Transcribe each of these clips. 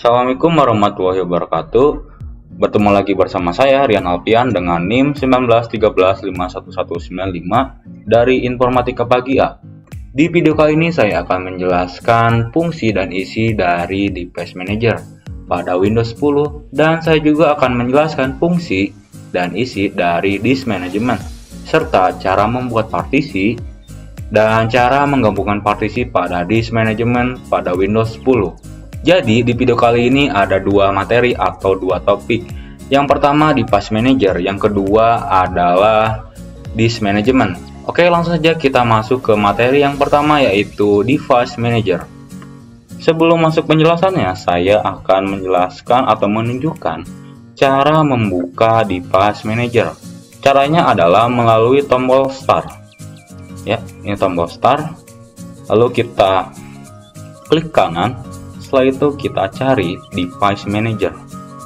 Assalamualaikum warahmatullahi wabarakatuh. Bertemu lagi bersama saya Rian Alpian dengan NIM 191351195 dari Informatika Pagi A. Di video kali ini saya akan menjelaskan fungsi dan isi dari Device Manager pada Windows 10 dan saya juga akan menjelaskan fungsi dan isi dari Disk Management serta cara membuat partisi dan cara menggabungkan partisi pada Disk Management pada Windows 10. Jadi di video kali ini ada dua materi atau dua topik. Yang pertama Device Manager, yang kedua adalah Disk Management. Oke, langsung saja kita masuk ke materi yang pertama yaitu Device Manager. Sebelum masuk penjelasannya, saya akan menjelaskan atau menunjukkan cara membuka Device Manager. Caranya adalah melalui tombol Start. Ya, ini tombol Start. Lalu kita klik kanan. Setelah itu kita cari Device Manager.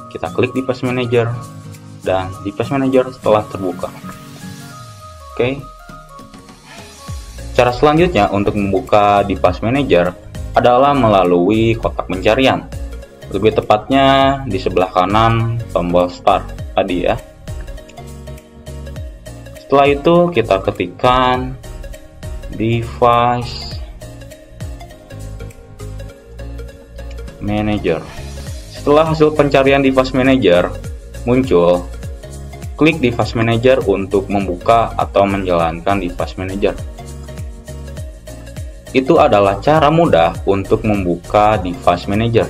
Kita klik Device Manager dan Device Manager setelah terbuka. Oke. Cara selanjutnya untuk membuka Device Manager adalah melalui kotak pencarian. Lebih tepatnya di sebelah kanan tombol Start tadi ya. Setelah itu kita ketikkan Device Manager. Setelah hasil pencarian Device Manager muncul, klik Device Manager untuk membuka atau menjalankan Device Manager. Itu adalah cara mudah untuk membuka Device Manager.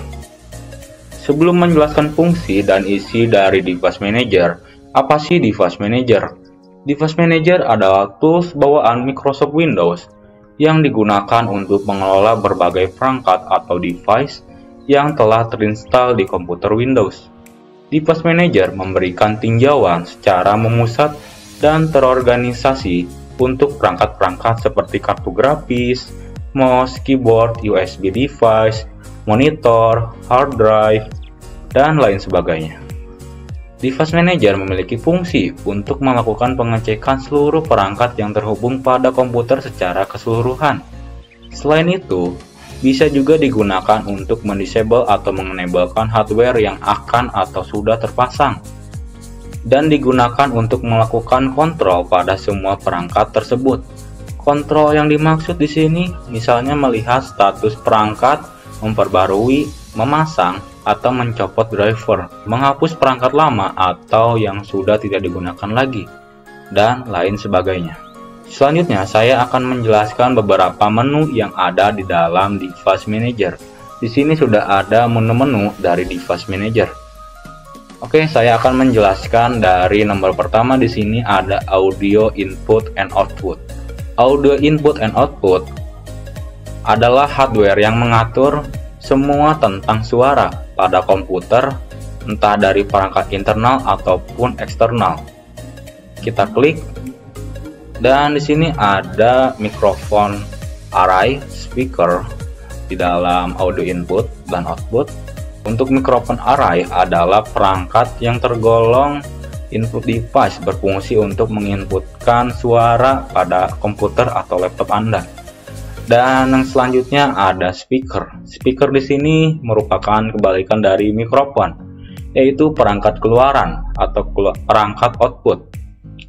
Sebelum menjelaskan fungsi dan isi dari Device Manager, apa sih Device Manager? Device Manager adalah tools bawaan Microsoft Windows yang digunakan untuk mengelola berbagai perangkat atau device yang telah terinstall di komputer Windows. Device Manager memberikan tinjauan secara memusat dan terorganisasi untuk perangkat-perangkat seperti kartu grafis, mouse, keyboard, USB device, monitor, hard drive, dan lain sebagainya. Device Manager memiliki fungsi untuk melakukan pengecekan seluruh perangkat yang terhubung pada komputer secara keseluruhan. Selain itu, bisa juga digunakan untuk mendisable atau mengenablekan hardware yang akan atau sudah terpasang, dan digunakan untuk melakukan kontrol pada semua perangkat tersebut. Kontrol yang dimaksud di sini misalnya melihat status perangkat, memperbarui, memasang, atau mencopot driver, menghapus perangkat lama atau yang sudah tidak digunakan lagi, dan lain sebagainya. Selanjutnya, saya akan menjelaskan beberapa menu yang ada di dalam Device Manager. Di sini sudah ada menu-menu dari Device Manager. Oke, saya akan menjelaskan dari nomor pertama di sini ada Audio Input and Output. Audio Input and Output adalah hardware yang mengatur semua tentang suara pada komputer, entah dari perangkat internal ataupun eksternal. Kita klik. Dan di sini ada mikrofon array speaker di dalam audio input dan output. Untuk mikrofon array adalah perangkat yang tergolong input device berfungsi untuk menginputkan suara pada komputer atau laptop Anda. Dan yang selanjutnya ada speaker. Speaker di sini merupakan kebalikan dari mikrofon, yaitu perangkat keluaran atau perangkat output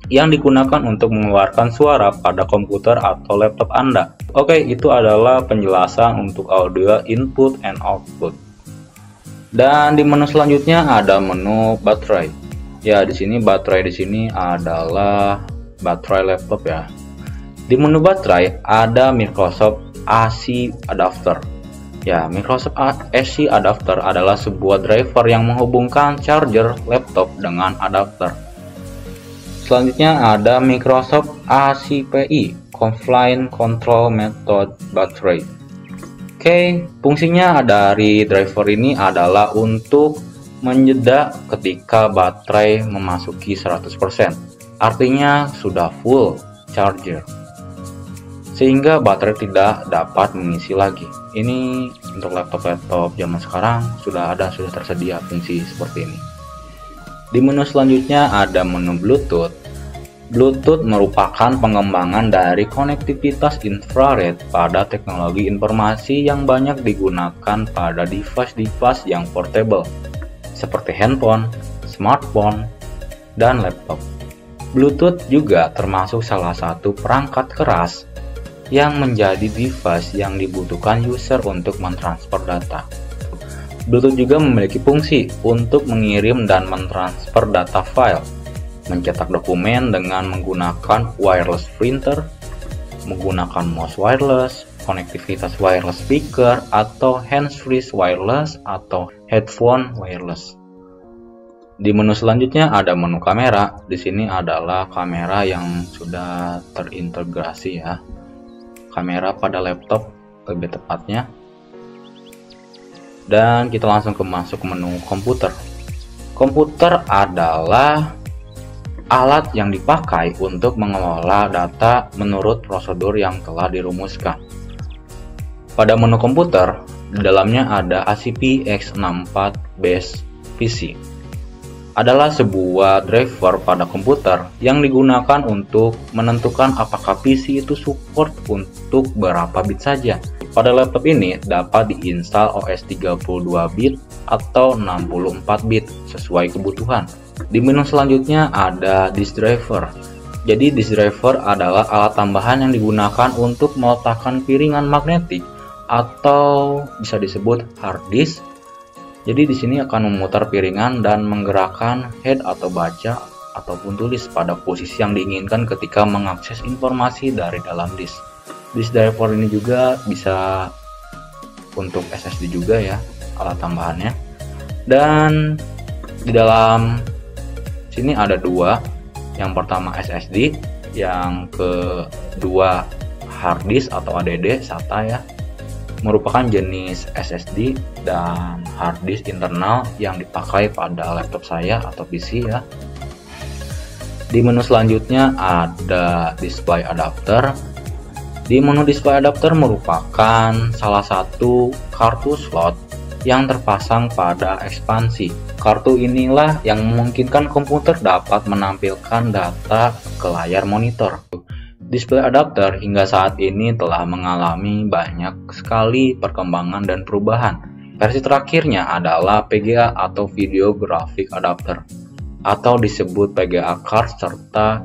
yang digunakan untuk mengeluarkan suara pada komputer atau laptop Anda. Oke, itu adalah penjelasan untuk audio input and output. Dan di menu selanjutnya ada menu baterai. Ya, di sini baterai di sini adalah baterai laptop ya. Di menu baterai ada Microsoft AC adapter. Ya, Microsoft AC adapter adalah sebuah driver yang menghubungkan charger laptop dengan adapter. Selanjutnya ada Microsoft ACPI Offline Control Method Battery. Oke, fungsinya dari driver ini adalah untuk menjeda ketika baterai memasuki 100%. Artinya sudah full charger, sehingga baterai tidak dapat mengisi lagi. Ini untuk laptop-laptop zaman sekarang sudah tersedia fungsi seperti ini. Di menu selanjutnya ada menu Bluetooth. Bluetooth merupakan pengembangan dari konektivitas infrared pada teknologi informasi yang banyak digunakan pada device-device yang portable, seperti handphone, smartphone, dan laptop. Bluetooth juga termasuk salah satu perangkat keras yang menjadi device yang dibutuhkan user untuk mentransfer data. Bluetooth juga memiliki fungsi untuk mengirim dan mentransfer data file, mencetak dokumen dengan menggunakan wireless printer, menggunakan mouse wireless, konektivitas wireless speaker, atau hands-free wireless atau headphone wireless. Di menu selanjutnya ada menu kamera. Di sini adalah kamera yang sudah terintegrasi ya. Kamera pada laptop lebih tepatnya. Dan kita langsung masuk ke menu komputer. Komputer adalah alat yang dipakai untuk mengelola data menurut prosedur yang telah dirumuskan. Pada menu komputer, di dalamnya ada ACP X64 Base PC. Adalah sebuah driver pada komputer yang digunakan untuk menentukan apakah PC itu support untuk berapa bit saja. Pada laptop ini dapat diinstal OS 32 bit atau 64 bit sesuai kebutuhan. Di menu selanjutnya ada disk driver. Jadi disk driver adalah alat tambahan yang digunakan untuk meletakkan piringan magnetik atau bisa disebut hard disk. Jadi di sini akan memutar piringan dan menggerakkan head atau baca ataupun tulis pada posisi yang diinginkan ketika mengakses informasi dari dalam disk. Disk driver ini juga bisa untuk SSD juga ya, alat tambahannya. Dan di dalam sini ada dua. Yang pertama SSD, yang kedua hard disk atau ADD SATA ya. Merupakan jenis SSD dan hard disk internal yang dipakai pada laptop saya atau PC ya. Di menu selanjutnya ada display adapter. Di menu display adapter merupakan salah satu kartu slot yang terpasang pada ekspansi. Kartu inilah yang memungkinkan komputer dapat menampilkan data ke layar monitor. Display adapter hingga saat ini telah mengalami banyak sekali perkembangan dan perubahan. Versi terakhirnya adalah PGA atau Video Graphic Adapter atau disebut PGA card serta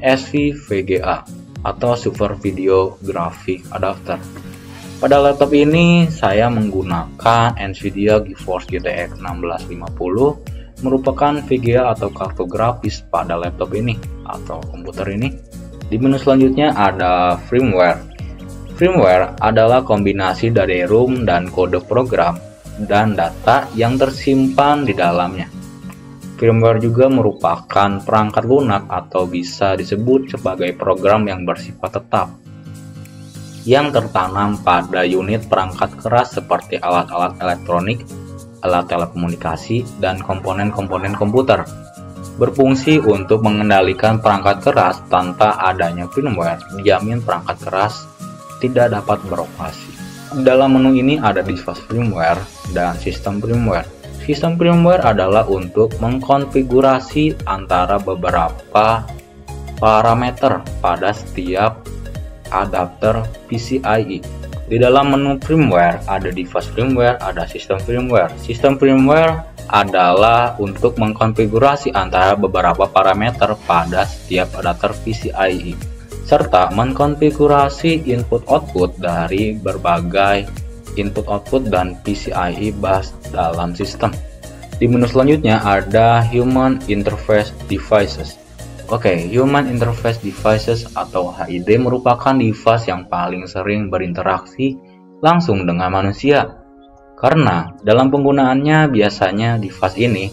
SVGA atau Super Video Graphic Adapter. Pada laptop ini saya menggunakan Nvidia GeForce GTX 1650 merupakan VGA atau kartu grafis pada laptop ini atau komputer ini. Di menu selanjutnya ada firmware. Firmware adalah kombinasi dari ROM dan kode program dan data yang tersimpan di dalamnya. Firmware juga merupakan perangkat lunak atau bisa disebut sebagai program yang bersifat tetap yang tertanam pada unit perangkat keras seperti alat-alat elektronik, alat telekomunikasi, dan komponen-komponen komputer. Berfungsi untuk mengendalikan perangkat keras. Tanpa adanya firmware, dijamin perangkat keras tidak dapat beroperasi. Dalam menu ini ada device firmware dan sistem firmware. Sistem firmware adalah untuk mengkonfigurasi antara beberapa parameter pada setiap adapter PCIe. Di dalam menu firmware ada device firmware, ada sistem firmware. Sistem firmware adalah untuk mengkonfigurasi antara beberapa parameter pada setiap adapter PCIe serta mengkonfigurasi input-output dari berbagai input-output dan PCIe bus dalam sistem. Di menu selanjutnya ada Human Interface Devices. Human Interface Devices atau HID merupakan device yang paling sering berinteraksi langsung dengan manusia. Karena dalam penggunaannya biasanya device ini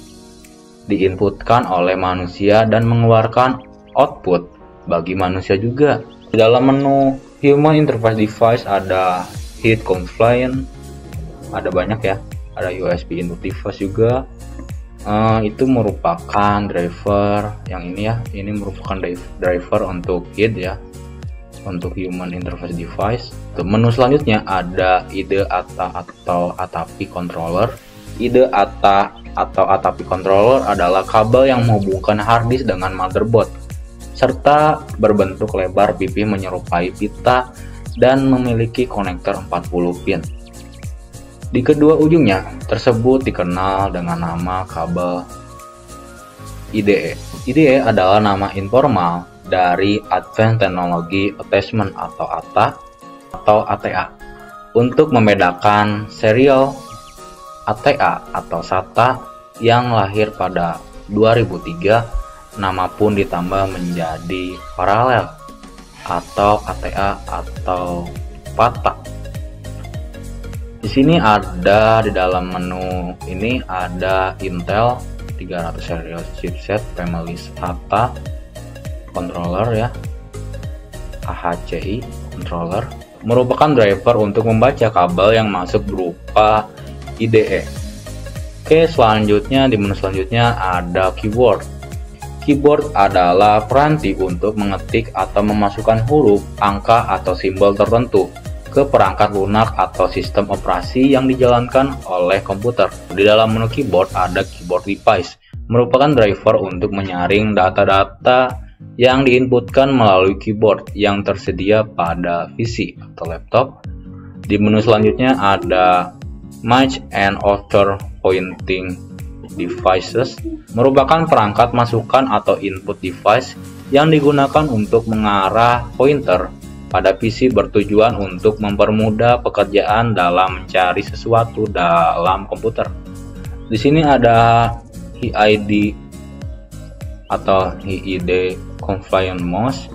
diinputkan oleh manusia dan mengeluarkan output bagi manusia juga. Di dalam menu Human Interface Device ada heat compliant, ada banyak ya, ada USB input device juga. Itu merupakan driver yang ini ya, ini merupakan driver untuk heat ya, untuk human interface device. Menu selanjutnya ada IDE ATA atau ATAPI controller. IDE ATA atau ATAPI controller adalah kabel yang menghubungkan hard disk dengan motherboard. serta berbentuk lebar pipih menyerupai pita dan memiliki konektor 40 pin. Di kedua ujungnya tersebut dikenal dengan nama kabel IDE. IDE adalah nama informal dari Advanced Technology Attachment atau ATA atau ATA. Untuk membedakan serial ATA atau SATA yang lahir pada 2003, nama pun ditambah menjadi paralel atau ATA atau PATA. Di sini ada di dalam menu ini ada Intel 300 serial chipset family SATA controller ya, AHCI controller, merupakan driver untuk membaca kabel yang masuk berupa IDE. Oke, selanjutnya di menu selanjutnya ada keyboard. Keyboard adalah peranti untuk mengetik atau memasukkan huruf, angka, atau simbol tertentu ke perangkat lunak atau sistem operasi yang dijalankan oleh komputer. Di dalam menu keyboard ada keyboard device, merupakan driver untuk menyaring data-data yang diinputkan melalui keyboard yang tersedia pada PC atau laptop. Di menu selanjutnya ada Match and Author Pointing Devices, merupakan perangkat masukan atau input device yang digunakan untuk mengarah pointer pada PC bertujuan untuk mempermudah pekerjaan dalam mencari sesuatu dalam komputer. Di sini ada HID atau HID Compliant Mouse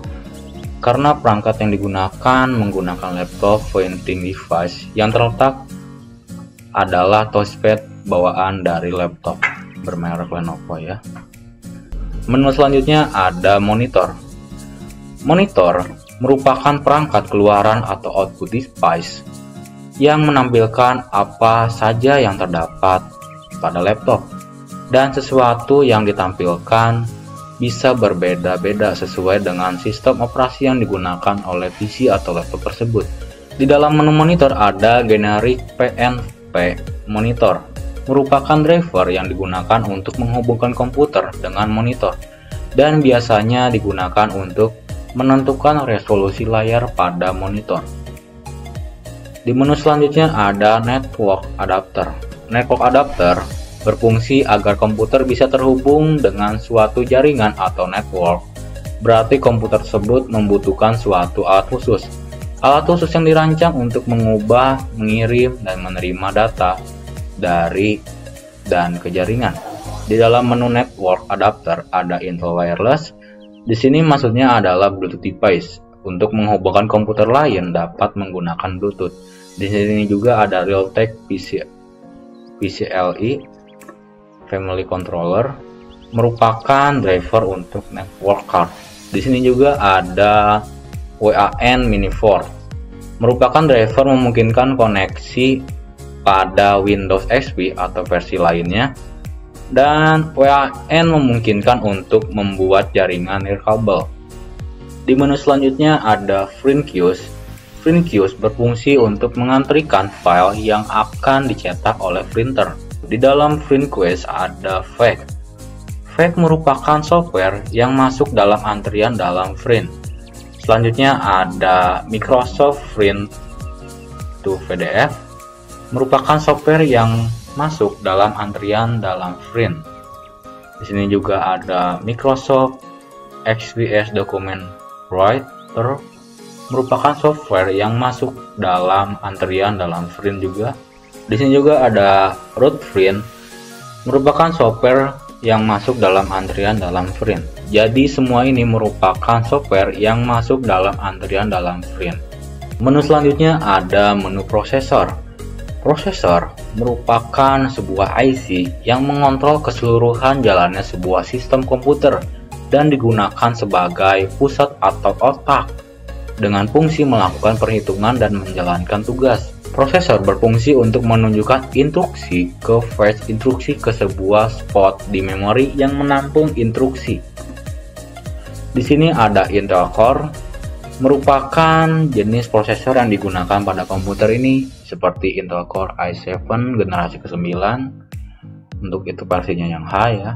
karena perangkat yang digunakan menggunakan laptop pointing device yang terletak adalah touchpad bawaan dari laptop bermerek Lenovo ya. Menu selanjutnya ada monitor. Monitor merupakan perangkat keluaran atau output device yang menampilkan apa saja yang terdapat pada laptop, dan sesuatu yang ditampilkan bisa berbeda-beda sesuai dengan sistem operasi yang digunakan oleh PC atau laptop tersebut. Di dalam menu monitor ada generic PNP monitor, merupakan driver yang digunakan untuk menghubungkan komputer dengan monitor dan biasanya digunakan untuk menentukan resolusi layar pada monitor. Di menu selanjutnya ada network adapter. Network adapter berfungsi agar komputer bisa terhubung dengan suatu jaringan atau network. Berarti komputer tersebut membutuhkan suatu alat khusus. Alat khusus yang dirancang untuk mengubah, mengirim, dan menerima data dari dan ke jaringan. Di dalam menu network adapter ada info wireless. Di sini maksudnya adalah Bluetooth device untuk menghubungkan komputer lain dapat menggunakan Bluetooth. Di sini juga ada Realtek PCLI Family Controller, merupakan driver untuk network card. Di sini juga ada WAN Mini 4, merupakan driver memungkinkan koneksi pada Windows XP atau versi lainnya. Dan WAN memungkinkan untuk membuat jaringan nirkabel. Di menu selanjutnya ada Print Queues. Print Queues berfungsi untuk mengantrikan file yang akan dicetak oleh printer. Di dalam Print Queues ada Fax. Fax merupakan software yang masuk dalam antrian dalam print. Selanjutnya ada Microsoft Print to PDF, merupakan software yang masuk dalam antrian dalam print. Di sini juga ada Microsoft XPS Document Writer, merupakan software yang masuk dalam antrian dalam print juga. Di sini juga ada Rootprint, merupakan software yang masuk dalam antrian dalam print. Jadi semua ini merupakan software yang masuk dalam antrian dalam print. Menu selanjutnya ada menu prosesor. Prosesor merupakan sebuah IC yang mengontrol keseluruhan jalannya sebuah sistem komputer dan digunakan sebagai pusat atau otak dengan fungsi melakukan perhitungan dan menjalankan tugas. Prosesor berfungsi untuk menunjukkan instruksi ke flash instruksi ke sebuah spot di memori yang menampung instruksi. Di sini ada Intel Core, merupakan jenis prosesor yang digunakan pada komputer ini seperti Intel Core i7 generasi ke-9, untuk itu versinya yang high ya.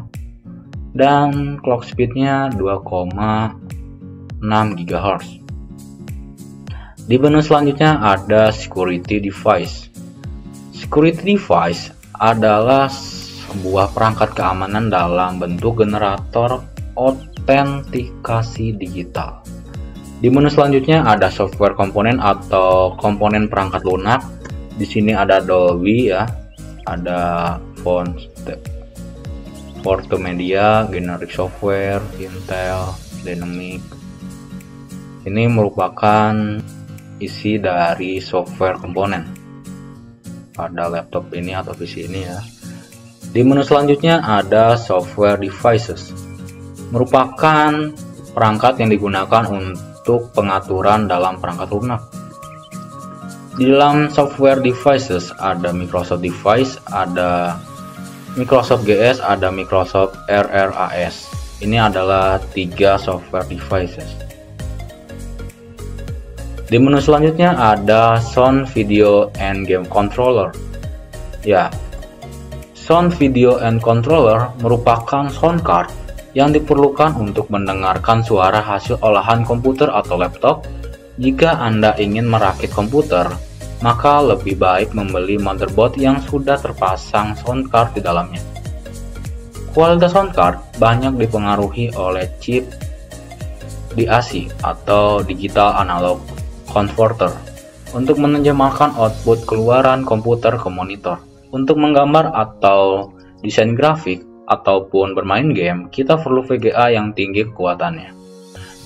dan clock speednya 2,6 GHz. Di menu selanjutnya ada security device. Security device adalah sebuah perangkat keamanan dalam bentuk generator autentikasi digital. Di menu selanjutnya ada software komponen atau komponen perangkat lunak. Di sini ada Dolby ya, ada Forte Media, Generic Software, Intel, Dynamic. Ini merupakan isi dari software komponen pada laptop ini atau PC ini ya. Di menu selanjutnya ada software devices, merupakan perangkat yang digunakan untuk pengaturan dalam perangkat lunak. Di dalam software devices ada Microsoft Device, ada Microsoft GS, ada Microsoft RRAS. Ini adalah 3 software devices. Di menu selanjutnya ada Sound Video and Game Controller. Ya, Sound Video and Controller merupakan sound card yang diperlukan untuk mendengarkan suara hasil olahan komputer atau laptop. Jika Anda ingin merakit komputer, maka lebih baik membeli motherboard yang sudah terpasang sound card di dalamnya. Kualitas sound card banyak dipengaruhi oleh chip DAC atau Digital Analog Converter untuk menerjemahkan output keluaran komputer ke monitor. Untuk menggambar atau desain grafik ataupun bermain game, kita perlu VGA yang tinggi kekuatannya.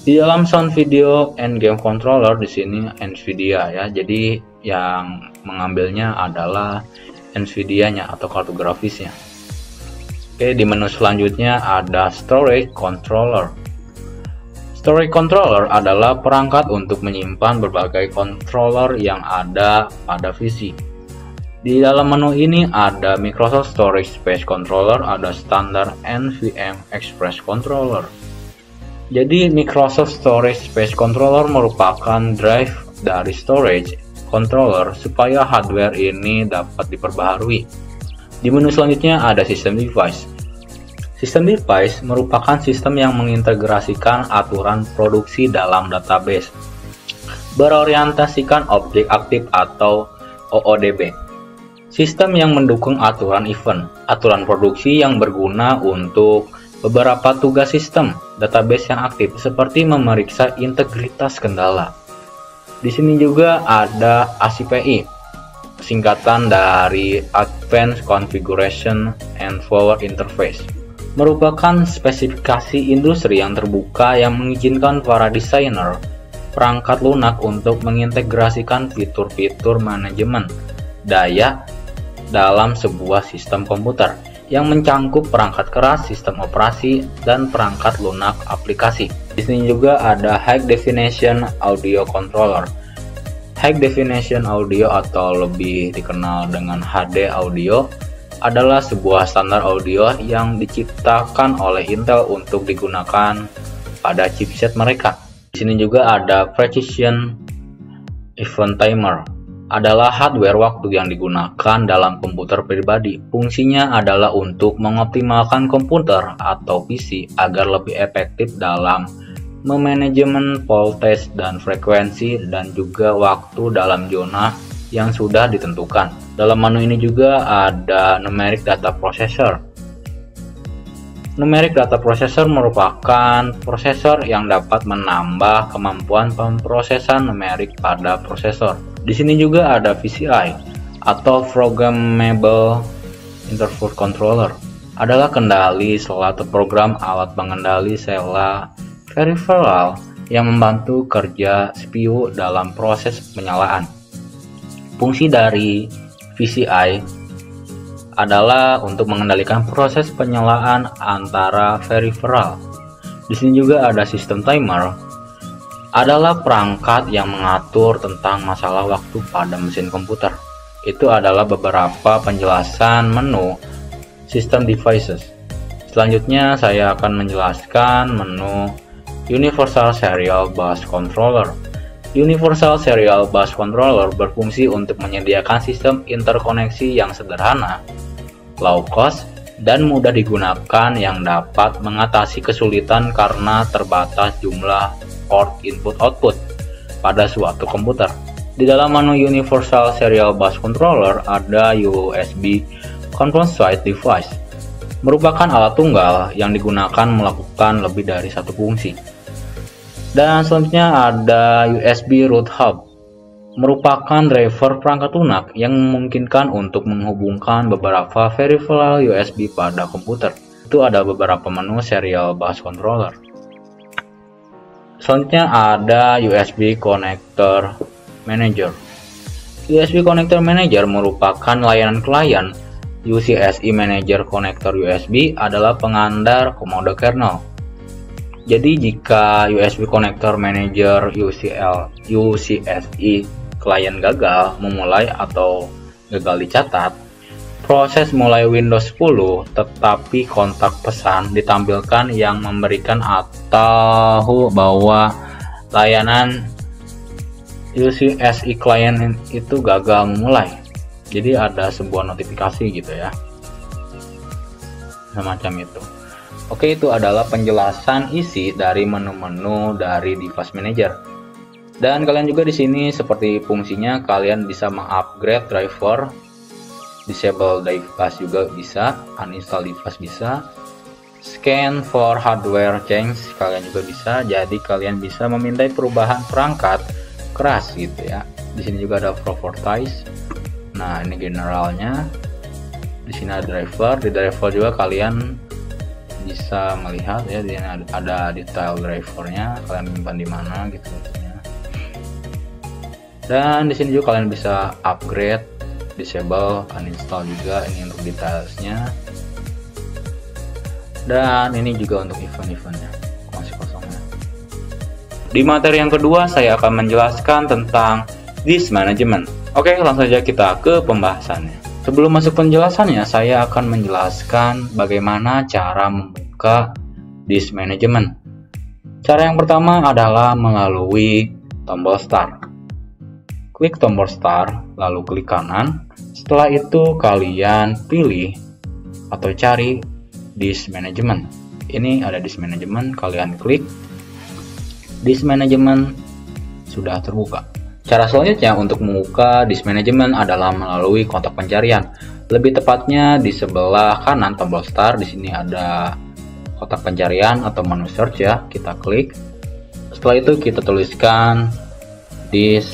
Di dalam Sound Video and Game Controller di sini Nvidia ya. Jadi yang mengambilnya adalah Nvidia-nya atau kartu grafisnya. Oke, di menu selanjutnya ada Storage Controller. Storage Controller adalah perangkat untuk menyimpan berbagai controller yang ada pada PC. Di dalam menu ini ada Microsoft Storage Space Controller, ada standar NVMe Express Controller. Jadi Microsoft Storage Space Controller merupakan drive dari storage controller supaya hardware ini dapat diperbaharui. Di menu selanjutnya ada System Device. System Device merupakan sistem yang mengintegrasikan aturan produksi dalam database, berorientasikan objek aktif atau OODB. Sistem yang mendukung aturan event, aturan produksi yang berguna untuk beberapa tugas sistem database yang aktif seperti memeriksa integritas kendala. Di sini juga ada ACPI, singkatan dari Advanced Configuration and Forward Interface. Merupakan spesifikasi industri yang terbuka yang mengizinkan para desainer perangkat lunak untuk mengintegrasikan fitur-fitur manajemen daya dalam sebuah sistem komputer yang mencangkup perangkat keras, sistem operasi, dan perangkat lunak aplikasi. Di sini juga ada High Definition Audio Controller. High Definition Audio atau lebih dikenal dengan HD Audio adalah sebuah standar audio yang diciptakan oleh Intel untuk digunakan pada chipset mereka. Di sini juga ada Precision Event Timer. Adalah hardware waktu yang digunakan dalam komputer pribadi. Fungsinya adalah untuk mengoptimalkan komputer atau PC agar lebih efektif dalam memanajemen voltage dan frekuensi dan juga waktu dalam zona yang sudah ditentukan. Dalam menu ini juga ada Numeric Data Processor. Numeric Data Processor merupakan prosesor yang dapat menambah kemampuan pemrosesan numerik pada prosesor. Di sini juga ada PCI atau Programmable Interface Controller. Adalah kendali sela program alat pengendali sela peripheral yang membantu kerja CPU dalam proses penyalaan. Fungsi dari PCI adalah untuk mengendalikan proses penyalaan antara peripheral. Di sini juga ada System Timer. Adalah perangkat yang mengatur tentang masalah waktu pada mesin komputer. Itu adalah beberapa penjelasan menu System Devices. Selanjutnya saya akan menjelaskan menu Universal Serial Bus Controller. Universal Serial Bus Controller berfungsi untuk menyediakan sistem interkoneksi yang sederhana, low cost, dan mudah digunakan yang dapat mengatasi kesulitan karena terbatas jumlah port input-output pada suatu komputer. Di dalam menu Universal Serial Bus Controller ada USB Composite Device, merupakan alat tunggal yang digunakan melakukan lebih dari satu fungsi. Dan selanjutnya ada USB Root Hub, merupakan driver perangkat lunak yang memungkinkan untuk menghubungkan beberapa peripheral USB pada komputer. Itu ada beberapa menu Serial Bus Controller. Selanjutnya ada USB Connector Manager. USB Connector Manager merupakan layanan klien. UCSI Manager Connector USB adalah pengandar komando kernel. Jadi jika USB Connector Manager UCSI klien gagal memulai atau gagal dicatat, proses mulai Windows 10, tetapi kontak pesan ditampilkan yang memberikan atau bahwa layanan UCSI client itu gagal memulai. Jadi ada sebuah notifikasi gitu ya, semacam itu. Oke, itu adalah penjelasan isi dari menu-menu dari Device Manager. Dan kalian juga di sini seperti fungsinya, kalian bisa mengupgrade driver, disable device juga bisa, uninstall device bisa, scan for hardware change kalian juga bisa. Jadi kalian bisa memintai perubahan perangkat keras gitu ya. Di sini juga ada properties. Nah, ini generalnya. Di sini ada driver, di driver juga kalian bisa melihat ya, di sini ada detail drivernya, kalian menyimpan di mana gitu ya. Dan di sini juga kalian bisa upgrade, disable, uninstall juga, ini untuk detailsnya. Dan ini juga untuk event-eventnya, masih kosongnya. Di materi yang kedua saya akan menjelaskan tentang disk management. Oke, langsung saja kita ke pembahasannya. Sebelum masuk penjelasannya, saya akan menjelaskan bagaimana cara membuka disk management. Cara yang pertama adalah melalui tombol start. Klik tombol start, lalu klik kanan. Setelah itu kalian pilih atau cari disk management. Ini ada disk management, kalian klik. Disk management sudah terbuka. Cara selanjutnya untuk membuka disk management adalah melalui kotak pencarian. Lebih tepatnya di sebelah kanan tombol start, di sini ada kotak pencarian atau menu search ya. Kita klik. Setelah itu kita tuliskan disk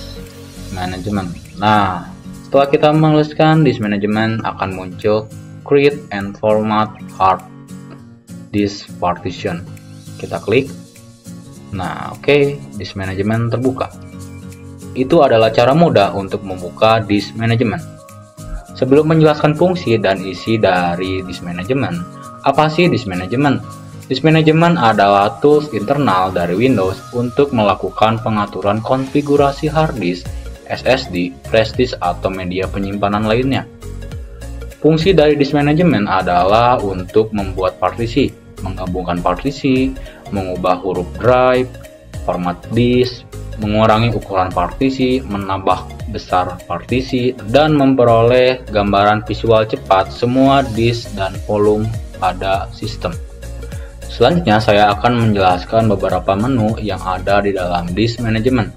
management. Nah, setelah kita menuliskan disk management akan muncul create and format hard disk partition. Kita klik. Nah, oke, disk management terbuka. Itu adalah cara mudah untuk membuka disk management. Sebelum menjelaskan fungsi dan isi dari disk management, apa sih disk management? Disk management adalah tools internal dari Windows untuk melakukan pengaturan konfigurasi hard disk, SSD, flash disk, atau media penyimpanan lainnya. Fungsi dari disk management adalah untuk membuat partisi, menggabungkan partisi, mengubah huruf drive, format disk, mengurangi ukuran partisi, menambah besar partisi, dan memperoleh gambaran visual cepat semua disk dan volume pada sistem. Selanjutnya saya akan menjelaskan beberapa menu yang ada di dalam disk management.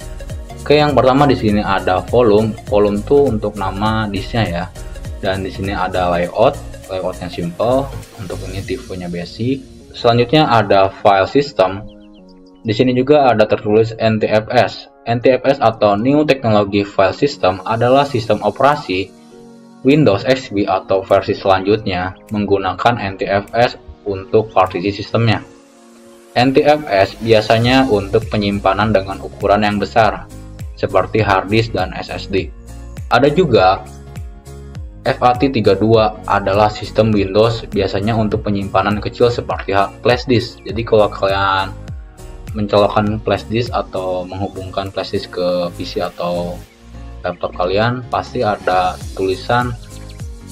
Oke, yang pertama di sini ada volume. Volume itu untuk nama disknya ya. Dan di sini ada layoutnya simple. Untuk ini tipenya basic. Selanjutnya ada file system. Di sini juga ada tertulis NTFS. NTFS atau New Technology File System adalah sistem operasi Windows XP atau versi selanjutnya menggunakan NTFS untuk partisi sistemnya. NTFS biasanya untuk penyimpanan dengan ukuran yang besar, seperti hard disk dan SSD. Ada juga FAT32 adalah sistem Windows biasanya untuk penyimpanan kecil seperti flash disk. Jadi kalau kalian mencolokkan flash disk atau menghubungkan flash disk ke PC atau laptop kalian, pasti ada tulisan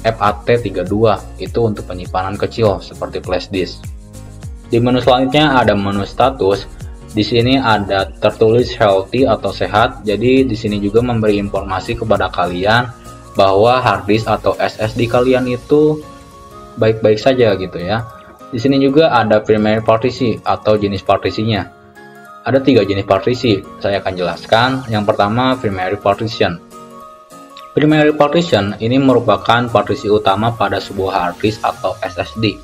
FAT32, itu untuk penyimpanan kecil seperti flash disk. Di menu selanjutnya ada menu status. Di sini ada tertulis healthy atau sehat. Jadi di sini juga memberi informasi kepada kalian bahwa hard disk atau SSD kalian itu baik-baik saja gitu ya. Di sini juga ada primary partisi atau jenis partisinya. Ada 3 jenis partisi, saya akan jelaskan. Yang pertama, primary partition. Primary partition ini merupakan partisi utama pada sebuah hard disk atau SSD.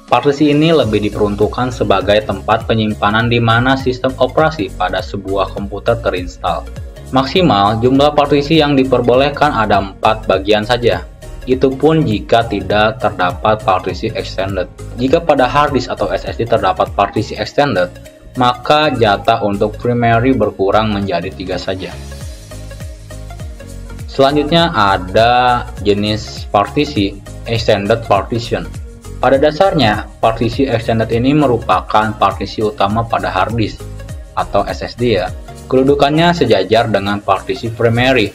Partisi ini lebih diperuntukkan sebagai tempat penyimpanan di mana sistem operasi pada sebuah komputer terinstall. Maksimal jumlah partisi yang diperbolehkan ada 4 bagian saja. Itu pun jika tidak terdapat partisi extended. Jika pada hard disk atau SSD terdapat partisi extended, maka jatah untuk primary berkurang menjadi 3 saja. Selanjutnya ada jenis partisi extended partition. Pada dasarnya, partisi extended ini merupakan partisi utama pada hard disk atau SSD ya. Kedudukannya sejajar dengan partisi primary.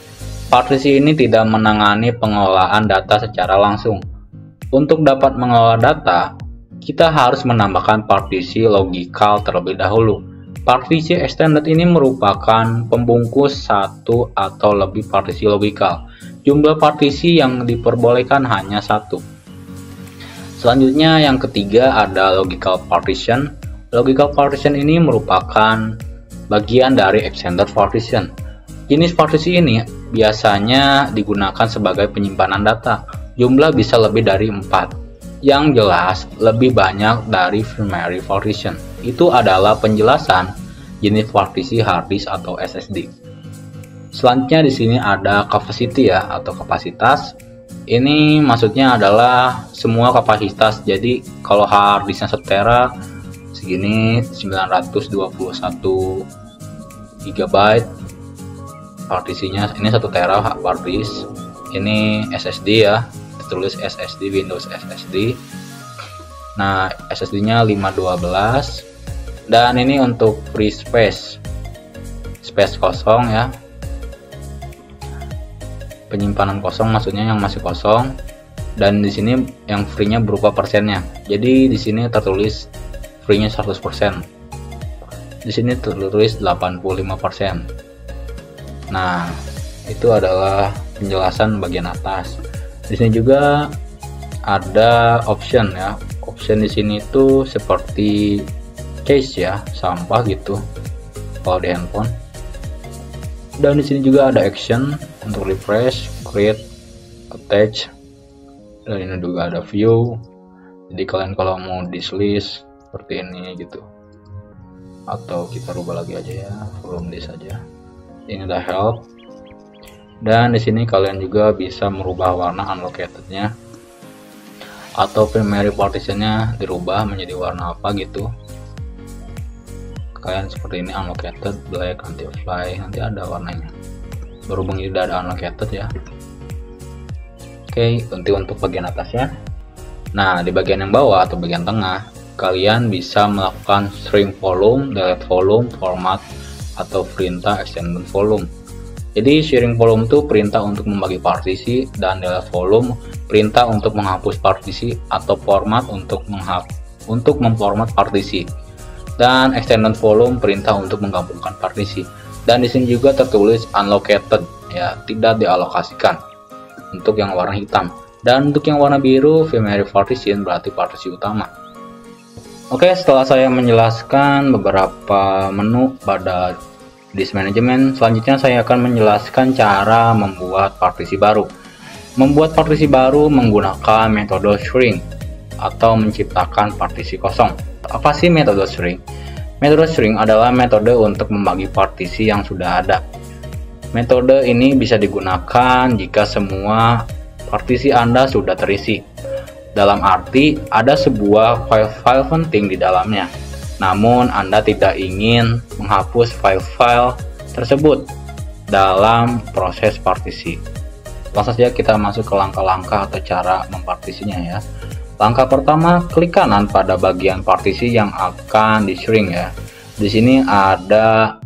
Partisi ini tidak menangani pengelolaan data secara langsung. Untuk dapat mengelola data, kita harus menambahkan partisi logikal terlebih dahulu. Partisi extended ini merupakan pembungkus satu atau lebih partisi logikal. Jumlah partisi yang diperbolehkan hanya 1. Selanjutnya yang ketiga ada logical partition. Logical partition ini merupakan bagian dari extended partition. Jenis partisi ini biasanya digunakan sebagai penyimpanan data. Jumlah bisa lebih dari 4. Yang jelas lebih banyak dari primary partition. Itu adalah penjelasan jenis partisi hard disk atau SSD. Selanjutnya di sini ada capacity ya atau kapasitas. Ini maksudnya adalah semua kapasitas. Jadi kalau hard disknya 1 tera segini 921 GB partisinya, ini 1 tera hard disk. Ini SSD ya, ditulis SSD, Windows SSD. Nah SSD-nya 512 dan ini untuk free space kosong ya, penyimpanan kosong maksudnya yang masih kosong. Dan di sini yang free-nya berupa persennya. Jadi di sini tertulis free-nya 100%. Di sini tertulis 85%. Nah, itu adalah penjelasan bagian atas. Di sini juga ada option ya. Option di sini itu seperti case ya, sampah gitu kalau di handphone. Dan di sini juga ada action untuk refresh, create, attach. Dan ini juga ada view. Jadi kalian kalau mau dislist seperti ini gitu. Atau kita rubah lagi aja ya, from this aja. Ini ada help. Dan di sini kalian juga bisa merubah warna unlocatednya atau primary partitionnya dirubah menjadi warna apa gitu. Kalian seperti ini, unlocated, black, anti-fly, nanti ada warnanya. Berhubung tidak ada unlocated ya. Oke, untuk bagian atasnya. Nah, di bagian yang bawah atau bagian tengah, kalian bisa melakukan shrink volume, delete volume, format, atau perintah extended volume. Jadi sharing volume itu perintah untuk membagi partisi, dan delete volume perintah untuk menghapus partisi atau format untuk memformat partisi. Dan extended volume perintah untuk menggabungkan partisi. Dan di sini juga tertulis unallocated ya, tidak dialokasikan untuk yang warna hitam. Dan untuk yang warna biru primary partition berarti partisi utama. Oke, setelah saya menjelaskan beberapa menu pada disk management, selanjutnya saya akan menjelaskan cara membuat partisi baru. Membuat partisi baru menggunakan metode shrink atau menciptakan partisi kosong. Apa sih metode shrink? Metode shrink adalah metode untuk membagi partisi yang sudah ada. Metode ini bisa digunakan jika semua partisi Anda sudah terisi. Dalam arti ada sebuah file-file penting di dalamnya. Namun Anda tidak ingin menghapus file-file tersebut dalam proses partisi. Langsung saja kita masuk ke langkah-langkah atau cara mempartisinya ya. Langkah pertama, klik kanan pada bagian partisi yang akan di-shrink ya. Di sini ada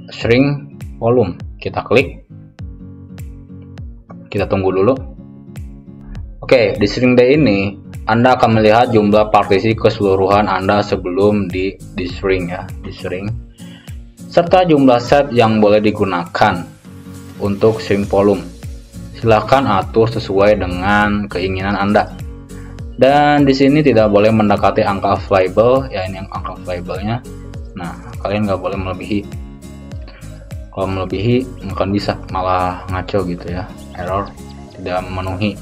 shrink volume. Kita klik. Kita tunggu dulu. Oke, di shrink day ini Anda akan melihat jumlah partisi keseluruhan Anda sebelum di-shrink ya, di-shrink. Serta jumlah set yang boleh digunakan untuk shrink volume. Silahkan atur sesuai dengan keinginan Anda. Dan di sini tidak boleh mendekati angka available, ya ini yang angka available-nya. Nah, kalian nggak boleh melebihi. Kalau melebihi bukan bisa, malah ngaco gitu ya, error, tidak memenuhi.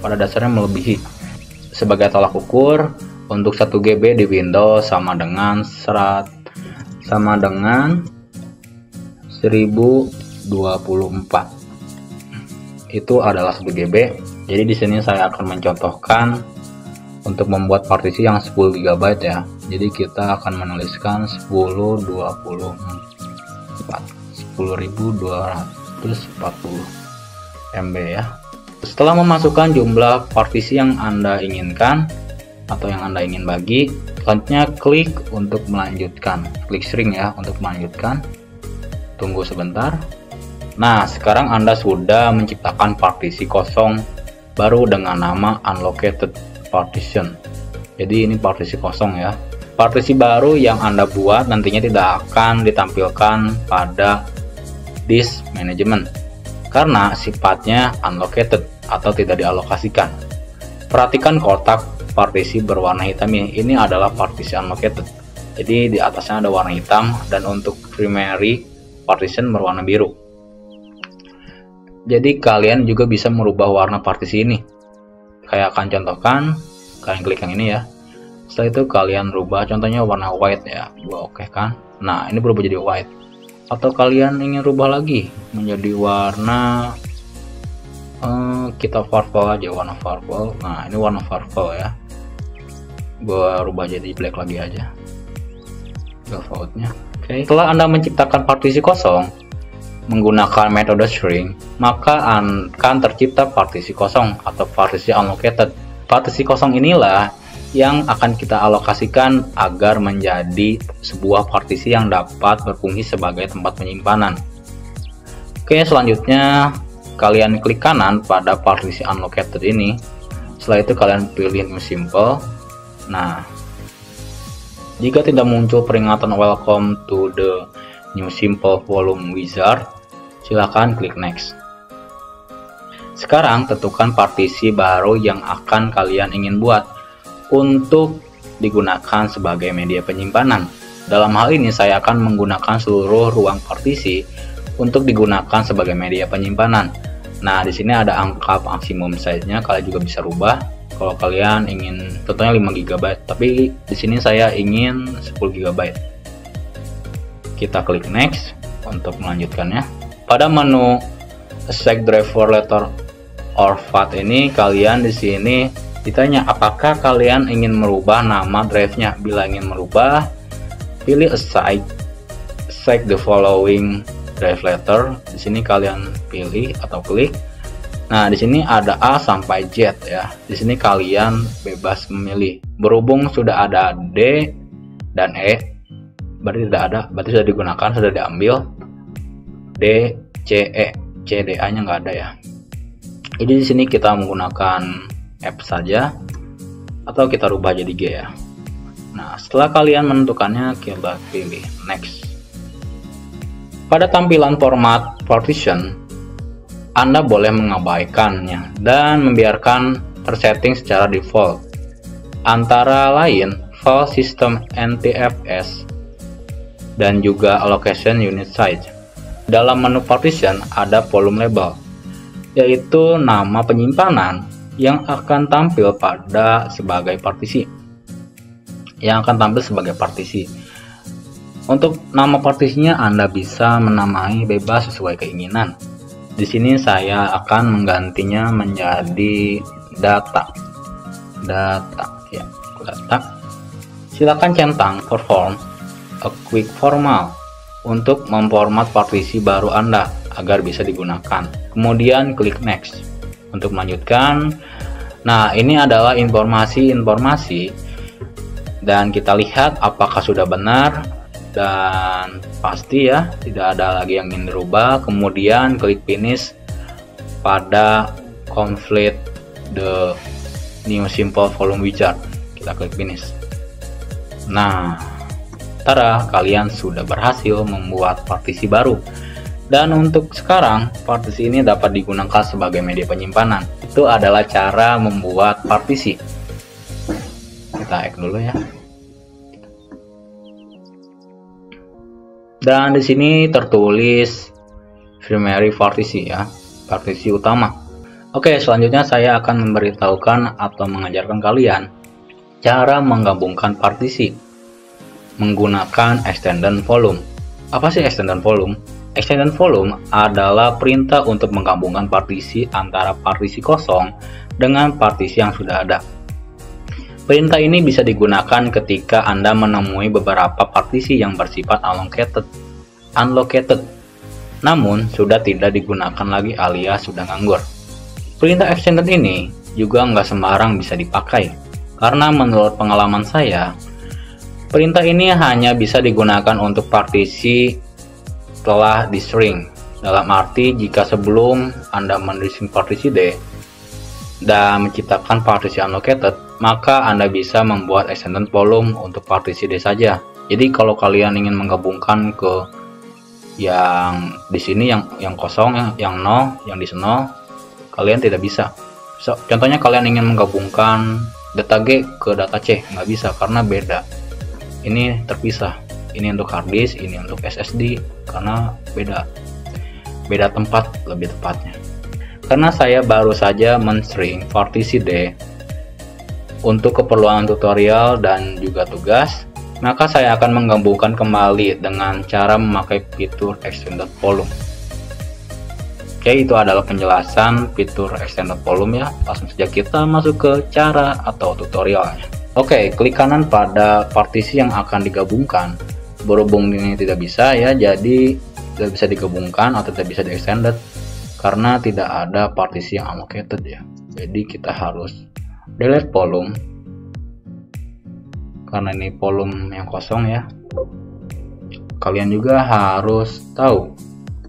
Pada dasarnya melebihi. Sebagai tolak ukur, untuk 1 GB di Windows sama dengan 1024. Itu adalah 1 GB. Jadi di sini saya akan mencontohkan untuk membuat partisi yang 10 GB ya. Jadi kita akan menuliskan 10.240 MB ya. Setelah memasukkan jumlah partisi yang Anda inginkan atau yang Anda ingin bagi, selanjutnya klik untuk melanjutkan. Klik sering ya untuk melanjutkan. Tunggu sebentar. Nah, sekarang Anda sudah menciptakan partisi kosong baru dengan nama unallocated partition. Jadi ini partisi kosong ya. Partisi baru yang Anda buat nantinya tidak akan ditampilkan pada disk management karena sifatnya unallocated atau tidak dialokasikan. Perhatikan kotak partisi berwarna hitam ini adalah partisi unallocated. Jadi di atasnya ada warna hitam dan untuk primary partition berwarna biru. Jadi kalian juga bisa merubah warna partisi ini. Saya akan contohkan, kalian klik yang ini ya. Setelah itu kalian rubah contohnya warna white ya. Gua oke kan. Nah, ini berubah jadi white. Atau kalian ingin rubah lagi menjadi warna kita purple aja, warna purple. Nah, ini warna purple ya. Gua rubah jadi black lagi aja. Defaultnya. Oke. Setelah Anda menciptakan partisi kosong menggunakan metode string, maka akan tercipta partisi kosong atau partisi unallocated. Partisi kosong inilah yang akan kita alokasikan agar menjadi sebuah partisi yang dapat berfungsi sebagai tempat penyimpanan. Oke, selanjutnya kalian klik kanan pada partisi unallocated ini. Setelah itu kalian pilih new simple. Nah, jika tidak muncul peringatan welcome to the new simple volume wizard, silakan klik next. Sekarang tentukan partisi baru yang akan kalian ingin buat untuk digunakan sebagai media penyimpanan. Dalam hal ini saya akan menggunakan seluruh ruang partisi untuk digunakan sebagai media penyimpanan. Nah, di sini ada angka maksimum size-nya, kalian juga bisa rubah. Kalau kalian ingin tentunya 5 GB, tapi di sini saya ingin 10 GB. Kita klik next untuk melanjutkannya. Pada menu Select Driver Letter or FAT ini, kalian di sini ditanya apakah kalian ingin merubah nama drive-nya. Bila ingin merubah, pilih Assign, select the following drive letter. Di sini kalian pilih atau klik. Nah, di sini ada A sampai Z ya. Di sini kalian bebas memilih. Berhubung sudah ada D dan E, berarti tidak ada, berarti sudah digunakan, sudah diambil. D, C, E, C, D, A nya nggak ada ya. Jadi di sini kita menggunakan F saja atau kita rubah jadi G ya. Nah, setelah kalian menentukannya, kita pilih next. Pada tampilan format partition, Anda boleh mengabaikannya dan membiarkan tersetting secara default. Antara lain, file system NTFS dan juga allocation unit size. Dalam menu partition ada volume label, yaitu nama penyimpanan yang akan tampil sebagai partisi. Untuk nama partisinya Anda bisa menamai bebas sesuai keinginan. Di sini saya akan menggantinya menjadi data. Silakan centang perform a quick formal untuk memformat partisi baru Anda agar bisa digunakan. Kemudian klik next untuk melanjutkan. Nah, ini adalah informasi dan kita lihat apakah sudah benar dan pasti ya, tidak ada lagi yang ingin dirubah. Kemudian klik finish pada complete the new simple volume wizard. Kita klik finish. Nah, tada, kalian sudah berhasil membuat partisi baru. Dan untuk sekarang, partisi ini dapat digunakan sebagai media penyimpanan. Itu adalah cara membuat partisi. kita X dulu ya. Dan di sini tertulis primary partisi ya, partisi utama. Oke, selanjutnya saya akan memberitahukan atau mengajarkan kalian cara menggabungkan partisi menggunakan extended volume. Apa sih extended volume? Extended volume adalah perintah untuk menggabungkan partisi antara partisi kosong dengan partisi yang sudah ada. Perintah ini bisa digunakan ketika Anda menemui beberapa partisi yang bersifat unlocated, namun sudah tidak digunakan lagi alias sudah nganggur. Perintah extended ini juga nggak sembarang bisa dipakai, karena menurut pengalaman saya, perintah ini hanya bisa digunakan untuk partisi telah di-string. Dalam arti, jika sebelum Anda men-string partisi D dan menciptakan partisi unlocated, maka Anda bisa membuat extended volume untuk partisi D saja. Jadi kalau kalian ingin menggabungkan ke yang di sini yang kosong, yang nol, yang di nol, kalian tidak bisa. Contohnya kalian ingin menggabungkan data G ke data C, nggak bisa karena beda. Ini terpisah. Ini untuk hard disk, ini untuk SSD, karena beda tempat lebih tepatnya. Karena saya baru saja men-string partisi D untuk keperluan tutorial dan juga tugas, maka saya akan menggabungkan kembali dengan cara memakai fitur extended volume. Oke, itu adalah penjelasan fitur extended volume ya. Langsung saja kita masuk ke cara atau tutorialnya. Oke, klik kanan pada partisi yang akan digabungkan. Berhubung ini tidak bisa ya, jadi tidak bisa digabungkan atau tidak bisa di extended karena tidak ada partisi yang allocated ya. Jadi kita harus delete volume karena ini volume yang kosong ya. Kalian juga harus tahu,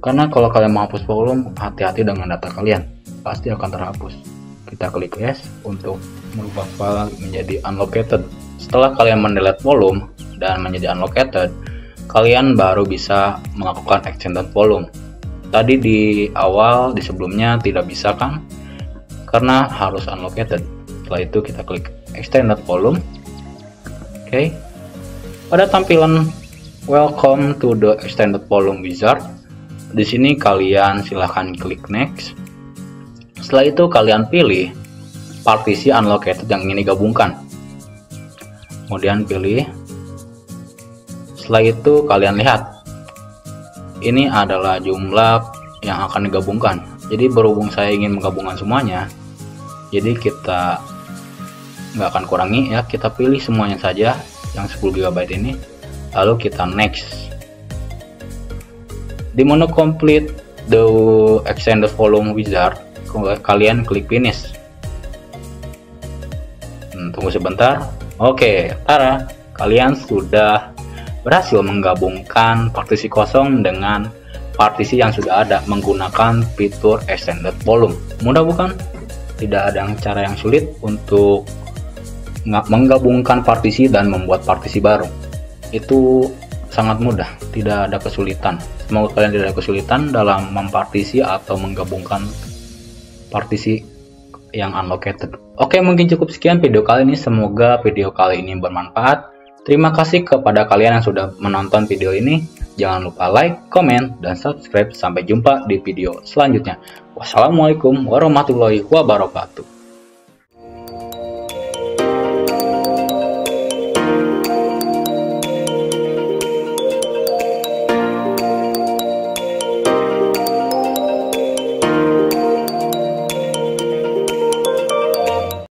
karena kalau kalian menghapus volume, hati-hati dengan data kalian, pasti akan terhapus. Kita klik yes untuk merubah file menjadi unlocated. Setelah kalian mendelete volume dan menjadi unlocated, kalian baru bisa melakukan extended volume. Tadi di awal, di sebelumnya tidak bisa kan, karena harus unlocated. Setelah itu kita klik extended volume. Oke. Pada tampilan welcome to the extended volume wizard, di sini kalian silahkan klik next. Setelah itu kalian pilih partisi unlocated yang ingin digabungkan. Kemudian pilih. Setelah itu kalian lihat, ini adalah jumlah yang akan digabungkan. Jadi berhubung saya ingin menggabungkan semuanya, jadi kita nggak akan kurangi ya, kita pilih semuanya saja yang 10 GB ini, lalu kita next. Di menu complete the extended volume wizard, kalian klik finish. Tunggu sebentar. Oke, tara, kalian sudah berhasil menggabungkan partisi kosong dengan partisi yang sudah ada menggunakan fitur extended volume. Mudah bukan? Tidak ada cara yang sulit untuk menggabungkan partisi dan membuat partisi baru. Itu sangat mudah, tidak ada kesulitan. Semoga kalian tidak ada kesulitan dalam mempartisi atau menggabungkan partisi yang unlocated. Oke, mungkin cukup sekian video kali ini. Semoga video kali ini bermanfaat. Terima kasih kepada kalian yang sudah menonton video ini. Jangan lupa like, komen, dan subscribe. Sampai jumpa di video selanjutnya. Wassalamualaikum warahmatullahi wabarakatuh.